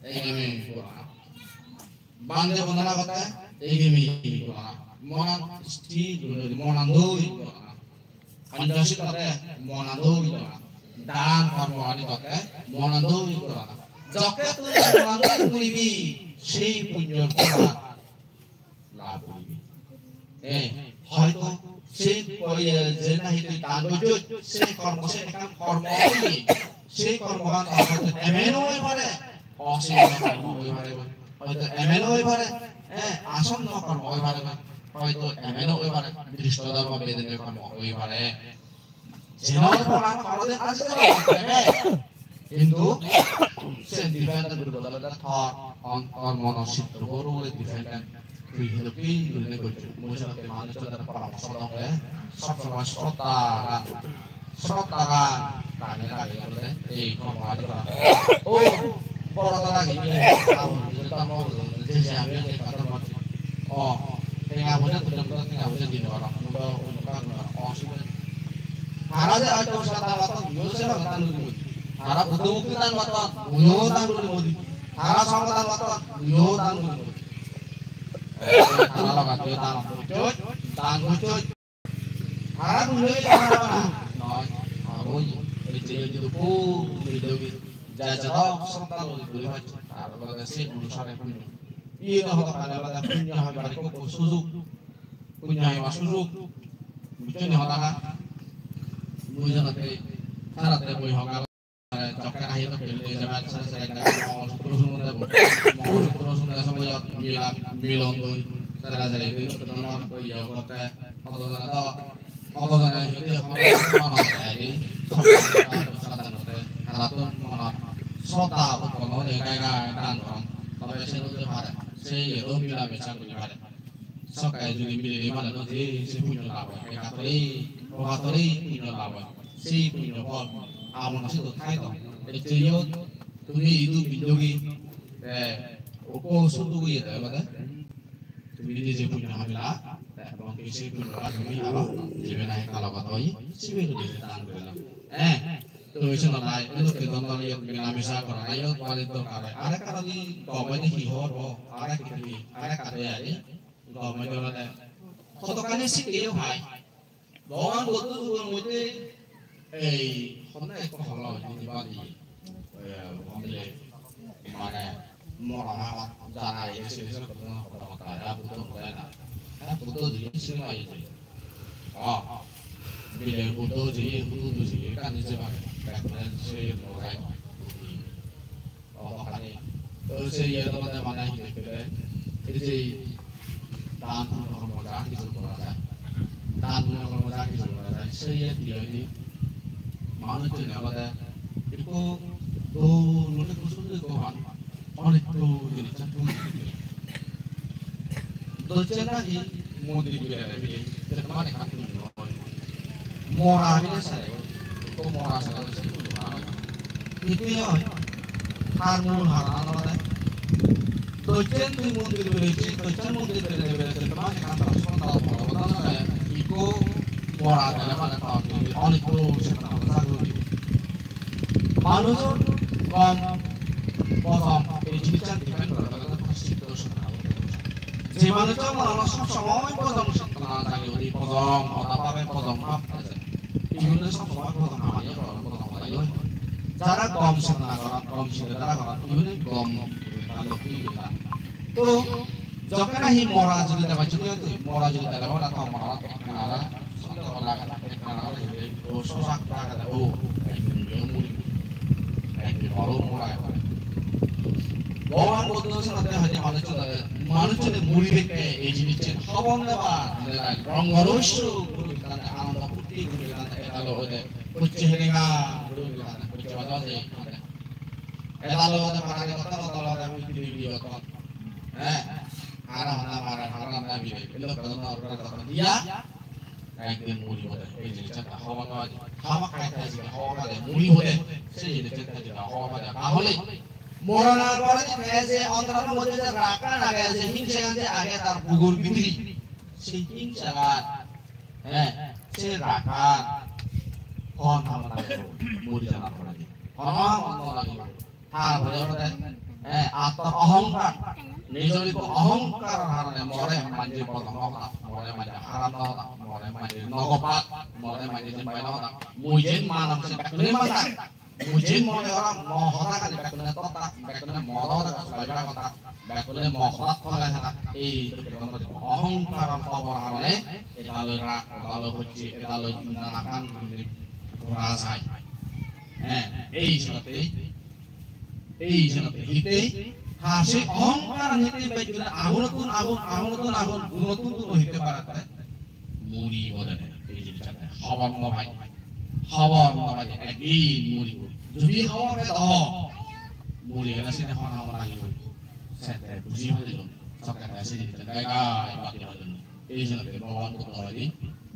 এগিমি কোনা বান্দে বন্দনা কথা এগিমি কোনা মনান স্থি মনান্দই কোনা আঞ্জাসি কথা মনান্দই কোনা দান কর্ম আনি কথা মনান্দই কোনা যকে তুই মনান্দই করিবি সেই পুণ্যর ফল লাভ করিবি হয়তো সেই যে নাহি তুই দান করছ সেই কর্ম সেই কাম কর্ম সেই কর্মকান হয়তো এমএনও হয়ে পারে অসীম কর্ম হয়ে পারে হয়তো এমএনও হয়ে পারে আসন্ন কর্ম হয়ে পারে হয়তো এমএনও হয়ে পারে দৃষ্টধর্ম বেদনের কর্ম হয়ে পারে যেমন প্রমাণ করতে আছে কিন্তু সে ডিপেন্ড দুর্বলতা থর অন মনসিদ্ধ বড় বলে ডিপেন্ড তুই হেলপি দুর্নে করছিস মুসলমানকে মানুষের দ্বারা পরামর্শ দেওয়া হয় সবসময় শ্রদ্ধাগান কানে লাগে বলে এই কর্ম আজ করা ও বড় কথা গিয়ে যে আমি এই কথা বলছি ও টেঙ্গা বুঝে তুলে টেঙ্গা বুঝে দিন করা অসুবিধা হারা যে আজ শ্রদ্ধা কথা ইউসে দান করি হারা বুদ্ধমুক্তি দান কথা ইউ দান করি মোদি হারা সমাধান কথা ইউ দান করি হারা লাগা তুই দান করছো হারা তুলে নয় ওই এই যে দুপু দুই যা যা শ্রদ্ধা করে হচ্ছে তারপরে সে অনুসারে পুণ্য ইয়ে না হতে পারে আলাদা পুণ্য হবে আর কোন সুযোগ পুণ্য হয় সুযোগ বুঝছেন হতা না বুঝাতে তারাতে বই হগা চক্কা আহি তো পেলে যাবে সারা সারা প্রশ্ন দেব প্রশ্ন সময় মিলন দই তারা যাই তো না কই করতে অবদান হিতে হয় সাধারণত শ্রদ্ধা উৎপন্ন হলে গায়ে দান করেন তবে সে হতে পারে সেই মিলামেশা করতে পারে সকালে যদি মিলে মানে যে সে পুণ্য লাভ হয় একাতরেই পুণ্য লাভ হয় সেই পুণ্য ফল আমার কাছে তো খাই তো এই যে তুমি ইদু বিযোগী ওকো শুধু ইয়ে দেয় বলে তুমি নিজে পুণ্য হামিলা এবং সেই পুণ্য তুমি আরো জীবে নাই কালো কথা হই শিবে নিজে দান করলাম তো ইসে না নাই এলো কে দন্দন ইয়ে মিলামেশা করা আইও মানে তো কারে আরে কারণে গমনে কি হর আরে কি আরে কারে আরে গমনে ওরা কতখানি শিখেও ভাই ভগবান বলতে মধ্যে এই হন্না এক হলো নিবাদি বলে মানে মরা জানা এসে এসে কথা কথা আরা বুদ্ধ বলে না বুদ্ধ দিয়ে সিমাই বিলে বুদ্ধ দিয়ে বুদ্ধ দিয়ে কানে যে ভাবে কানে সে মরাই ওখানে তো সেই এর মধ্যে মানে হিসেবে এই যে দান কর্ম যা কিছু করা যায় দান কর্ম যা কিছু করা যায় সেই দিয়ে মানুষজন আমাদের একটু তো লোটে কুসুমে গোহান অনেক তো জিনিস দলছে না এই মন্দির বিলে যেটা মানে কাটুন মরা বিলে সারে তো মরা সারে এটাই হয় হার মূল হার আমাদের দলছেন তুই মন্দির বিলে দলছেন মন্দির বিলে যেটা মানে কাটা সন্তান বলা হয় ইকো মরা গেলে মানে অনেক তো সেটা মানুষ কম প্রথম এই জিনিসটা ডিপেন্ড করে যে মানুষটা মানুষ সব সময় প্রথম না থাকে ওই প্রথম কথা পাবে প্রথম ভাব বিভিন্ন সব সময় প্রথম আমাদের প্রথম কথা যারা কম সাধনা করা কম সাধনা করা বিভিন্ন কম তো যখন এই মরা যদি দেওয়া ছিল মরা যদি দেওয়া ওটা তো মরা না সন্দেহ লাগা না ও সোসাক লাগা ও বড় মোড়া ভগবান বলতে হয়তো মানুষের মুড়ি দেখে এই জিনিসটা খবর দেওয়া রঙ্গরস্য আনন্দ ফুর্তি এটালো হতে হচ্ছে হেরেগা হচ্ছে বাজাতে এটালো হতে পারে কথা বলা আমি ভিডিও কথা হ্যাঁ আর আমরা হারানা বিলে এলো কথা কথা দিয়া একদিন মুড়ি হতে এই জিনিসটা হওয়া খাওয়া খাইতে আছে হওয়া মুড়ি হতে সেই জিনিসটা হওয়া তাহলে মরনা পরে যে অন্তরের মধ্যে যে রাখা লাগে যে হিংসা গান্ধে আগে তার বুগুর ভিতরি সেই হিংসা হ্যাঁ সে রাখা কোন আমরা মরি জানা পড়ে আমার মন লাগে তারপরে আত্মার অহংকার নিজের অহংকার হারানে মরে মাঝে বদম হতা মরে মাঝে হারাম হতা মরে মাঝে নগপাত মরে মাঝে বাইনা হতা মুজেন মানব সে বেকুনে মাতা মুজেন মরে হরা মহতা কালি বেকুনে ততা বেকুনে মরদ বাইরা কথা বেকুনে মহত ফলে হাতা এই অহংকার খবর হারানে এদালো রাগ এদালো হচ্ছে এদালো নানান রাজাই এই সাথে হিতে হাসি অহংকার নিতে বাইজুলে আগুনতুন আগুন গুণতুন হইতে পারে মুড়ি বলে এই জিনিসটা খবর নয় একদিন মুড়ি যদি খবর দাও মুড়ি এলা সেটা হনা হনা হইব সেটা বুঝি হইল সরকার আছে দিতে গায় বাকি হইল এই জন্য ভগবান কত হয়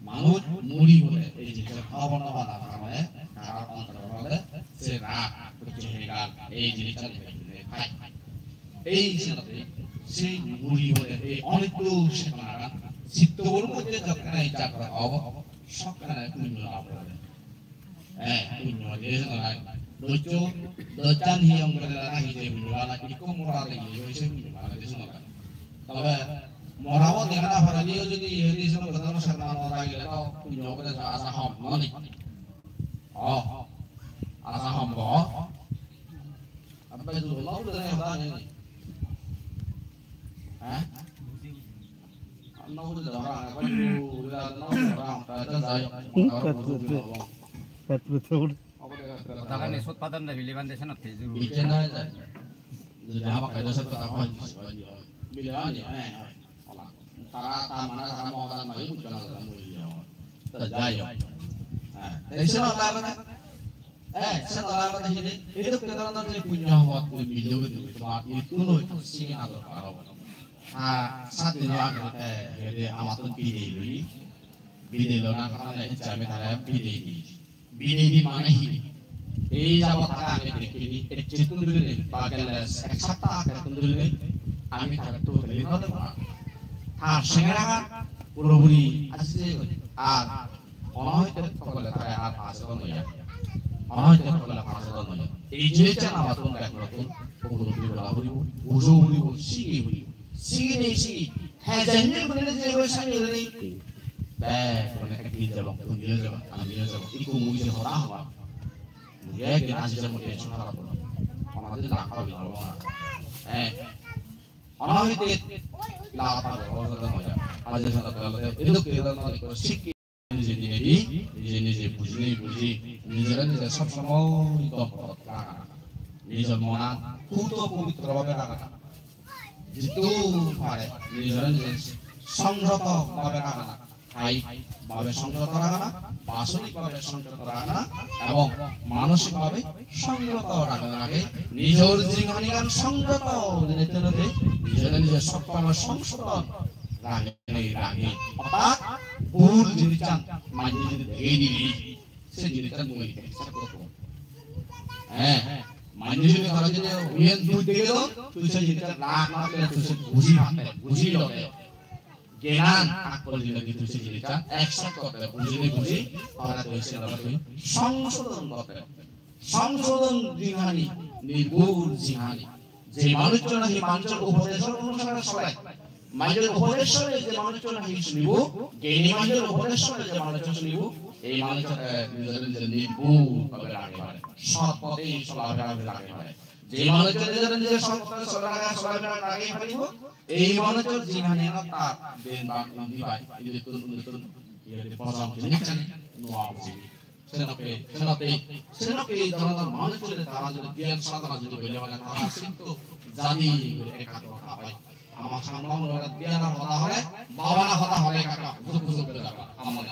মানুষ মুড়ি বলে এই জিনিসটা খবর না হওয়ার কারণে তার অন্তর বলে সে রাগ জেহেগাল এই জিনিসটা ভাই এই সাথে সেই মুড়ি বলে এই অনেক সেখানে চিত্তর মধ্যে যখন এই চাকরা হব সকালে পুণ্য লাভ করে পুণ্য দেশ নয় দৈত্য দৈত্যান হিয়ং বলে রাখি যে পুণ্য লাভ ইকো মরা লাগি হইছে পুণ্য লাভ দেশ নয় তবে মরাও দেখা হারালিও যদি এই দেশ প্রধান সরকার লাগলে তো পুণ্য করে আশা হব নয় আশা হব apa itu Allah udah yang tanya nih Allah udah orang apa itu udah orang kata saya betul katakan esot padan dari liban desa nanti juru bicara aja jadi apa kayak dosa pertama bilang aja tara mana tara mau tara mau itu jangan kamu ya terjaya dari sana apa setelah apa ini itu kita nanti punya waktu video itu itu loh itu sih atau kalau saat ini jadi amatun video nak karena itu kami tahu video di mana ini jawab tanya ini itu dulu nih bagian eksakta akan dulu nih kami tak tahu dari mana sekarang pura-puri asli orang itu kalau terlihat asal ya 어느 때보다 가서는 이제 있잖아 왔던 거 같은 공부를 하고 우주우리고 시기 해전일 보내는 제거 상의를 네 그러니까 기자로 공유해줘 안 밀어줘 이거 무기에 허다와 얘기 아시죠 못해 전화라고 아마도 나가고 나와 어느 때 나가고 어서는 뭐야 아주 생각하고 이렇게 되는 시기 নিজে বুঝি নিজেরা নিজে সবসময় নিজের মনা খুব পবিত্র ভাবে রাখা যেহেতু পারে নিজেরা নিজে সংযত ভাবে রাখা কায়িক ভাবে সংযত রাখা না বাসনিক ভাবে সংযত রাখা না এবং মানসিক ভাবে সংযত রাখা লাগে নিজের জীবন সংযত নিজেরা নিজের সবসময় সংশোধন রাগে অর্থাৎ ভুল জিনিসটা মাঝে যদি ধেয়ে দিলি সে জিনিসটা মরে মাঝে যদি ধরা যদি উইয়েন দুধ দিয়ে গেল তুই সেই জিনিসটা রাগ না করে তুই সে বুঝি লগে জ্ঞান আকল দিলে তুই সেই জিনিসটা অ্যাকসেপ্ট করতে বুঝি তাহলে তুই সে তুই সংশোধন জিহানি নির্ভুল জিহানি যে মানুষজন এই মানুষের উপদেশ অনুসরণ সবাই মানুষের উপদেশে যে মানুষজন শুনিব জ্ঞানী মানুষের উপদেশে যে মানুষজন শুনিব এই মানুষের নিজের নির্ভুল ভাবে রাখতে পারে সৎ পথে চলাফেরা রাখতে পারে যে মানুষজন নিজের সৎ পথে চলাফেরা রাখতে পারিব এই মানুষের জীবনে তার দিন বা দিবাই itu পছন্দ নিচ্ছেন নোয়া বুঝি সেনাপে ধরনের মানুষের তারা যদি জ্ঞান সাধনা যদি বলে মানে তারা কিন্তু জানি একাত্ম হয় আমার সামনে বিয়ানা হতা হলে বাবানা হতা হলে কাকা বুঝুক করে যাবা আমার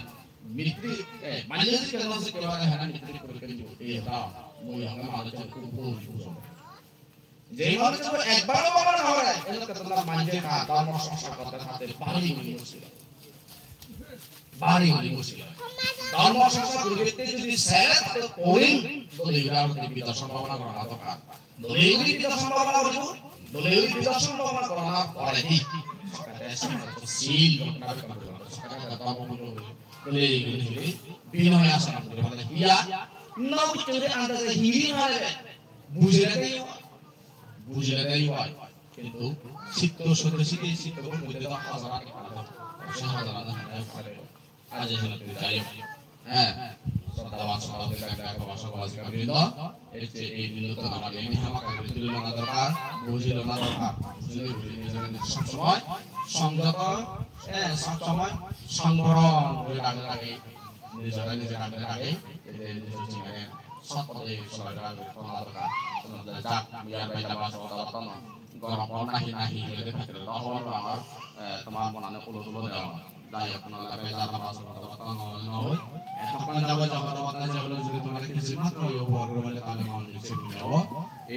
মিত্রি মাঝে কেন সে কেন হয় না মিত্রি করে করে এই দা মই আমরা মাঝে খুব বুঝো যেই মানুষ একবারও বাবানা হয় এর কথা মাঝে কা ধর্ম সংস্কার করতে করতে বাড়ি মুশকিল ধর্ম সংস্কার করতে যদি সেলে তো কোইন বলে বিরামতে বিদার সম্ভাবনা করা দরকার দলেগুলি বিদার সম্ভাবনা হইব দলেগুলি বিদার সম্ভাবনা করা পরে কি সিল করতে সরকার ধর্ম দলেগুলি বিনয় আসা করে বলে ইয়া নাও চলে আন্দাজে হিরি মারে বুঝে রে বুঝলে তাই হয় কিন্তু চিত্ত সত্য সিদ্ধি চিত্ত বুঝতে তো হাজার আগে সে হাজার আজ এখানে তুই যাই হ্যাঁ শ্রদ্ধাবান সভাপতি সভাপতিবৃন্দ এই বিন্দুতে আমাদের নিহামাকা তুলে না দরকার বুঝিল না দরকার বুঝলে সবসময় সংযত সবসময় সংবরণ করে রাখতে লাগে নিজের রাখতে লাগে সৎপথে চলার দরকার যাক বিয়ার বাইলা বাস গরম নাহি নাহি হলে ভিতরে রহমান আমার তোমার মনে পুলো তুলো দেওয়া তাই আপনার বেজার বাস নয় এখন যাব যখন কথা যাবো যদি তোমাকে কিছু মাত্র বলে তাহলে মনে কিছু নেব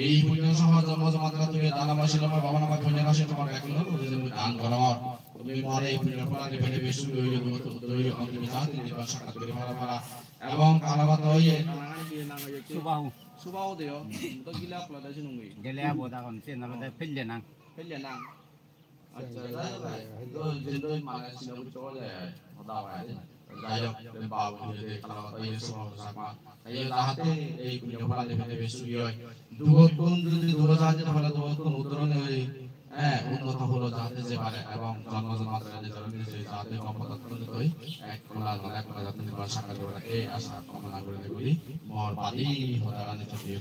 এই পুণ্য সমাজ মাত্রা তুমি দানা বাসিল আমার বাবা নামা পুণ্য রাশি তোমার একজন তুমি দান করো তুমি মনে এই পুণ্য ফলাতে ফেলে বেশি হইলে দৈর্ঘ্য তুমি চাঁদে দিবা সাক্ষাৎ করে মারা এবং কালাবাত হইয়ে Subahu. Subahu dia, betul gila pula dah sini nunggu. Gele abo ta kon sen na pille nang. Pilih nang. Ajar dah, itu jendol mana sini aku coba deh, tahu aja. Jaya dan bawa dia kalau ini semua sama. Ayo lahate, punya pula dia punya besu dia. Dua dua saja dah pada dua uturan ni. উন্নত হলো যাতে যে পারে এবং জন্মজন্মাত্রা যে ধরনের যে যাতে অপদার্থ করি এক কোলা যাতে নির্বাণ সাকার করে রাখে আশা কামনা করে বলি মর বাদি হতারা নিতে দিও